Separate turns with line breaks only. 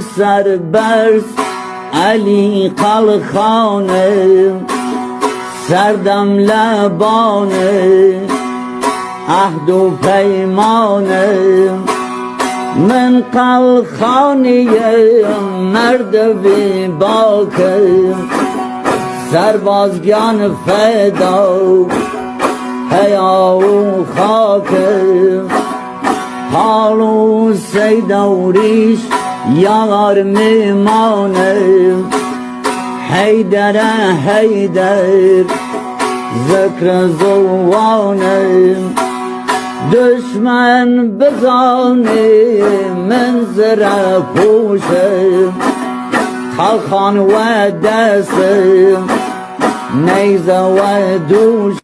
سربرز علی قلخانه سردم لبانه عهد و پیمانه من قلخانی مرد بی باکم سربازگان فدا حیا و خاکم حال و سیدوریش یار میمانم حیدر حیدر ذکر زوانم دشمن بزانه من زره پوشم خلخان و دستم نیزه و دوش